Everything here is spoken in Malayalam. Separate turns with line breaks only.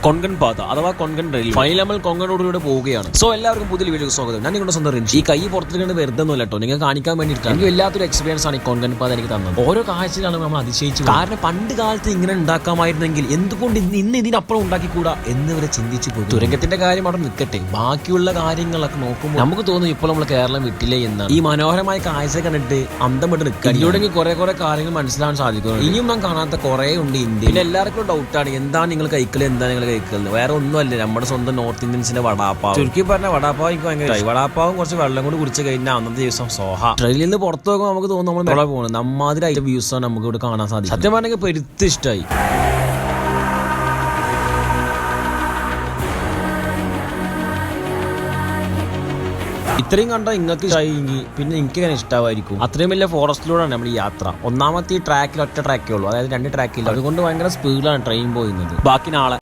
കൊങ്കൺ പാത അഥവാ കൊങ്കൺ റെയിൽ ഫൈനൽ നമ്മൾ കൊങ്കണോടുകൂടെ പോവുകയാണ്. സോ എല്ലാവർക്കും പുതിയ വീഡിയോക്ക് സ്വാഗതം. ഞാൻ നിങ്ങളുടെ സ്വന്തം റിൻഷി. ഈ കൈ പുറത്തിരിക്കുന്നത് വെറുതെ ഒന്നുമല്ല കേട്ടോ, നിങ്ങൾ കാണിക്കാൻ വേണ്ടിയിട്ടാണ്. എനിക്ക് വല്ലാത്തൊരു എക്സ്പീരിയൻസ് ആണ് ഈ കൊങ്കൺ പാത എനിക്ക് തന്നത്. ഓരോ കാഴ്ചകളാണ് നമ്മൾ അതിശയിച്ചു. കാരണം പണ്ട് കാലത്ത് ഇങ്ങനെ ഉണ്ടാക്കാമായിരുന്നെങ്കിൽ എന്തുകൊണ്ട് ഇന്ന് ഇതിനപ്പുറം ഉണ്ടാക്കിക്കൂടാ എന്ന് വരെ ചിന്തിച്ചു പോകും. തുരങ്കത്തിന്റെ കാര്യം അവിടെ നിൽക്കട്ടെ, ബാക്കിയുള്ള കാര്യങ്ങളൊക്കെ നോക്കുമ്പോൾ നമുക്ക് തോന്നും ഇപ്പോൾ നമ്മൾ കേരളം വിട്ടില്ലേ എന്നാണ്. ഈ മനോഹരമായ കാഴ്ച കണ്ടിട്ട് അന്തം വിട്ട് നിൽക്കുക. ഇതിലൂടെ കുറെ കാര്യങ്ങൾ മനസ്സിലാക്കാൻ സാധിക്കും. ഇനിയും നാം കാണാത്ത കുറെ ഉണ്ട് ഇന്ത്യയിൽ. എല്ലാവർക്കും ഡൗട്ടാണ് എന്താണ് നിങ്ങൾ കഴിക്കല്, എന്താ നിങ്ങൾ കഴിക്കുന്നത്. വേറെ ഒന്നുമല്ല, നമ്മുടെ സ്വന്തം നോർത്ത് ഇന്ത്യൻസിന്റെ വടാപ്പാവ്. ചുരുക്കി പറഞ്ഞ വടാപ്പാവ് എനിക്ക് ഭയങ്കര വടാപ്പാവും കുറച്ച് വെള്ളം കൂടി കുടിച്ച് കഴിഞ്ഞാൽ അന്നത്തെ ദിവസം സോഹ. ട്രെയിനിൽ നിന്ന് പുറത്തു പോകുമ്പോൾ നമുക്ക് തോന്നും നമ്മൾ പോകുന്നത്. നമ്മാതിരി അതിന്റെ വ്യൂസ് ആണ് നമുക്ക് ഇവിടെ കാണാൻ സാധിക്കും. സത്യം പറഞ്ഞെങ്കിൽ പെരുത്ത് ഇഷ്ടമായി. ഇത്രയും കണ്ടാൽ നിങ്ങൾക്ക് ഇഷ്ടമായെങ്കിൽ പിന്നെ എനിക്ക് അങ്ങനെ ഇഷ്ടമായിരിക്കും. അത്രയും വലിയ ഫോറസ്റ്റിലൂടെയാണ് നമ്മൾ ഈ യാത്ര. ഒന്നാമത്തെ ഈ ട്രാക്കിൽ ഒറ്റ ട്രാക്കേ ഉള്ളൂ, അതായത് 2 ട്രാക്കില്ല. അതുകൊണ്ട് ഭയങ്കര സ്പീഡിലാണ് ട്രെയിൻ പോയിരുന്നത്. ബാക്കി നാളെ